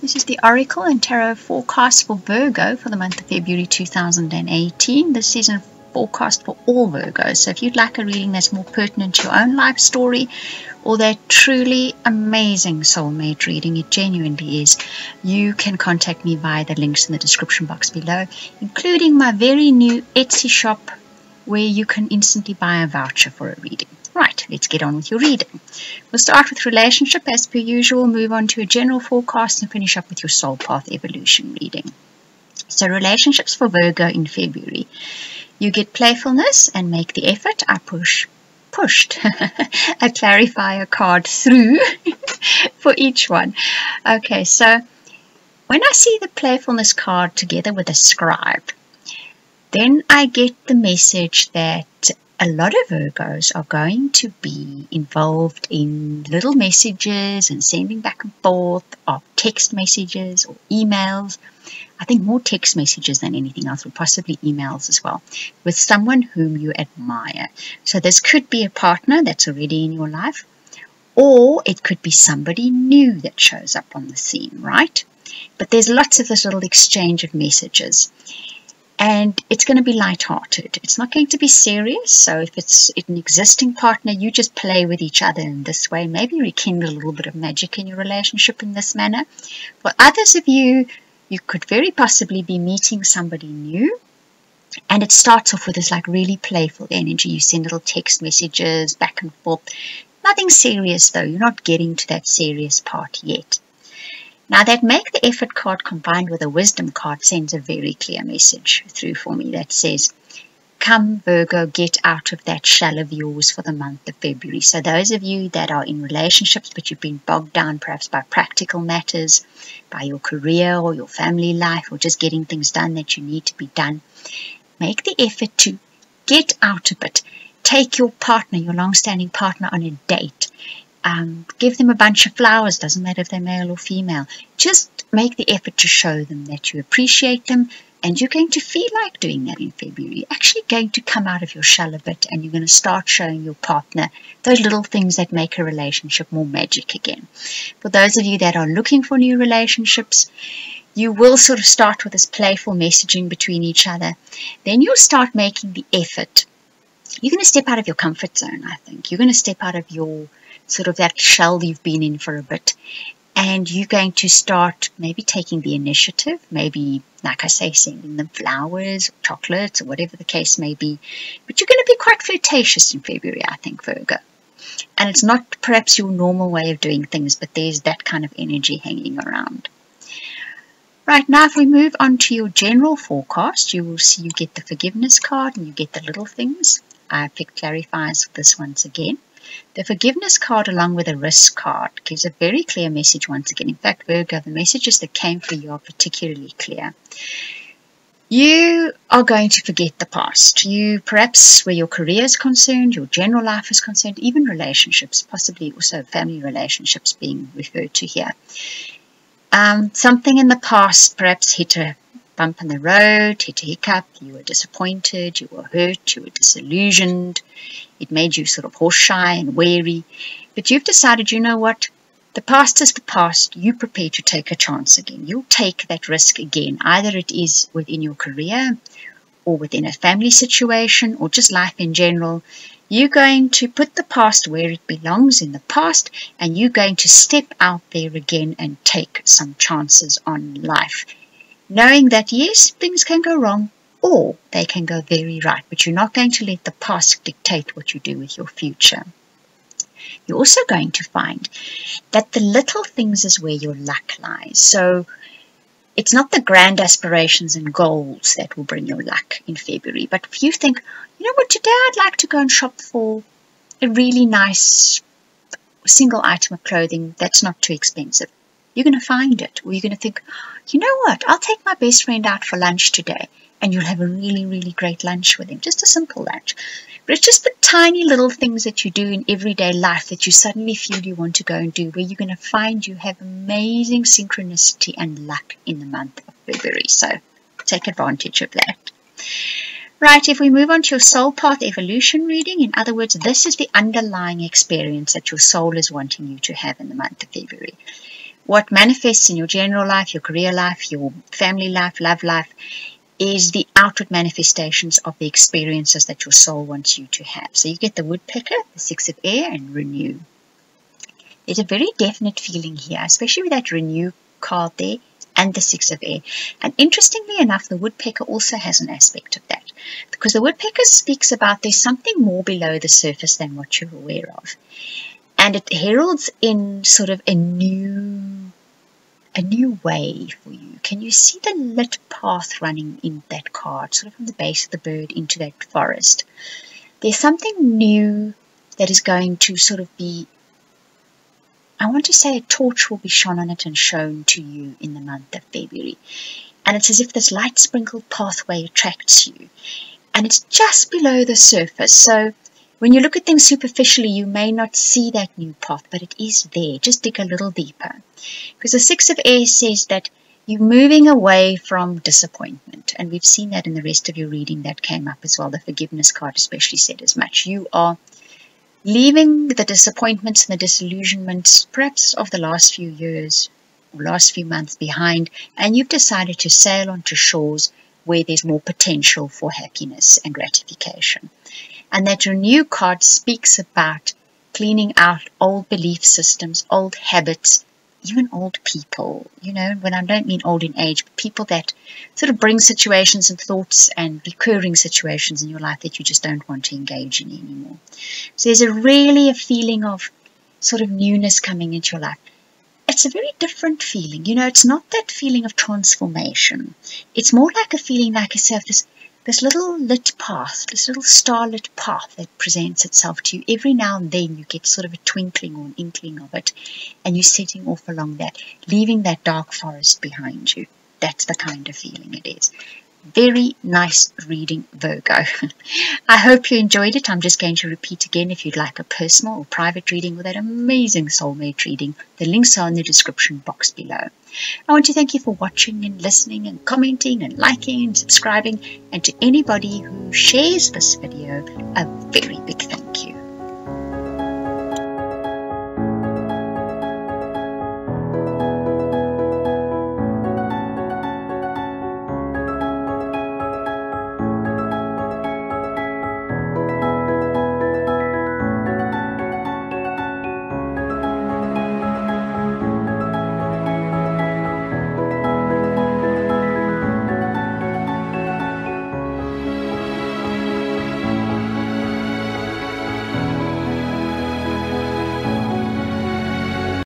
This is the Oracle and Tarot forecast for Virgo for the month of February 2018. This is a forecast for all Virgos. So if you'd like a reading that's more pertinent to your own life story or that truly amazing soulmate reading, it genuinely is, you can contact me via the links in the description box below, including my very new Etsy shop where you can instantly buy a voucher for a reading. Right, let's get on with your reading. We'll start with relationship as per usual, move on to a general forecast and finish up with your soul path evolution reading. So relationships for Virgo in February. You get playfulness and make the effort. I pushed a clarifier card through for each one. Okay, so when I see the playfulness card together with a scribe, then I get the message that a lot of Virgos are going to be involved in little messages and sending back and forth of text messages or emails. I think more text messages than anything else, or possibly emails as well, with someone whom you admire. So this could be a partner that's already in your life, or it could be somebody new that shows up on the scene, right? But there's lots of this little exchange of messages. And it's going to be light-hearted. It's not going to be serious. So if it's an existing partner, you just play with each other in this way. Maybe rekindle a little bit of magic in your relationship in this manner. For others of you, you could very possibly be meeting somebody new. And it starts off with this like really playful energy. You send little text messages back and forth. Nothing serious though. You're not getting to that serious part yet. Now that make the effort card combined with a wisdom card sends a very clear message through for me that says, come Virgo, get out of that shell of yours for the month of February. So those of you that are in relationships but you've been bogged down perhaps by practical matters, by your career or your family life or just getting things done that you need to be done, make the effort to get out of it. Take your partner, your long-standing partner on a date. Give them a bunch of flowers, doesn't matter if they're male or female. Just make the effort to show them that you appreciate them, and you're going to feel like doing that in February. You're actually going to come out of your shell a bit, and you're going to start showing your partner those little things that make a relationship more magic again. For those of you that are looking for new relationships, you will sort of start with this playful messaging between each other. Then you'll start making the effort. You're going to step out of your comfort zone, I think. You're going to step out of your sort of that shell you've been in for a bit, and you're going to start maybe taking the initiative, maybe, like I say, sending them flowers, or chocolates, or whatever the case may be. But you're going to be quite flirtatious in February, I think, Virgo. And it's not perhaps your normal way of doing things, but there's that kind of energy hanging around. Right, now if we move on to your general forecast, you will see you get the forgiveness card and you get the little things. I picked clarifiers for this once again. The forgiveness card along with the risk card gives a very clear message once again. In fact, Virgo, the messages that came for you are particularly clear. You are going to forget the past. You perhaps where your career is concerned, your general life is concerned, even relationships, possibly also family relationships being referred to here. Something in the past perhaps hit a bump in the road, hit a hiccup, you were disappointed, you were hurt, you were disillusioned. It made you sort of horse shy and wary. But you've decided, you know what? The past is the past. You prepare to take a chance again. You'll take that risk again. Either it is within your career or within a family situation or just life in general. You're going to put the past where it belongs in the past, and you're going to step out there again and take some chances on life. Knowing that, yes, things can go wrong, or they can go very right, but you're not going to let the past dictate what you do with your future. You're also going to find that the little things is where your luck lies. So it's not the grand aspirations and goals that will bring your luck in February, but if you think, you know what, today I'd like to go and shop for a really nice single item of clothing that's not too expensive. You're going to find it, or you're going to think, you know what, I'll take my best friend out for lunch today. And you'll have a really, really great lunch with him. Just a simple lunch. But it's just the tiny little things that you do in everyday life that you suddenly feel you want to go and do, where you're going to find you have amazing synchronicity and luck in the month of February. So take advantage of that. Right, if we move on to your soul path evolution reading, in other words, this is the underlying experience that your soul is wanting you to have in the month of February. what manifests in your general life, your career life, your family life, love life, is the outward manifestations of the experiences that your soul wants you to have. So you get the woodpecker, the 6 of air, and renew. There's a very definite feeling here, especially with that renew card there and the 6 of air. And interestingly enough, the woodpecker also has an aspect of that, because the woodpecker speaks about there's something more below the surface than what you're aware of. And it heralds in sort of a new way for you. Can you see the lit path running in that card, sort of from the base of the bird into that forest? There's something new that is going to sort of be, I want to say a torch will be shone on it and shown to you in the month of February. And it's as if this light sprinkled pathway attracts you. And it's just below the surface. So when you look at things superficially, you may not see that new path, but it is there. Just dig a little deeper. Because the 6 of air says that you're moving away from disappointment. And we've seen that in the rest of your reading that came up as well. The forgiveness card especially said as much. You are leaving the disappointments and the disillusionments, perhaps of the last few years or last few months behind, and you've decided to sail onto shores where there's more potential for happiness and gratification. And that renew card speaks about cleaning out old belief systems, old habits, even old people, you know, when I don't mean old in age, but people that sort of bring situations and thoughts and recurring situations in your life that you just don't want to engage in anymore. So there's a feeling of sort of newness coming into your life. It's a very different feeling. You know, it's not that feeling of transformation. It's more like a feeling, like I say, of this little lit path, this little starlit path that presents itself to you. Every now and then you get sort of a twinkling or an inkling of it, and you're setting off along that, leaving that dark forest behind you. That's the kind of feeling it is. Very nice reading, Virgo. I hope you enjoyed it. I'm just going to repeat again, if you'd like a personal or private reading with that amazing soulmate reading, the links are in the description box below. I want to thank you for watching and listening and commenting and liking and subscribing, and to anybody who shares this video, a very big thank you.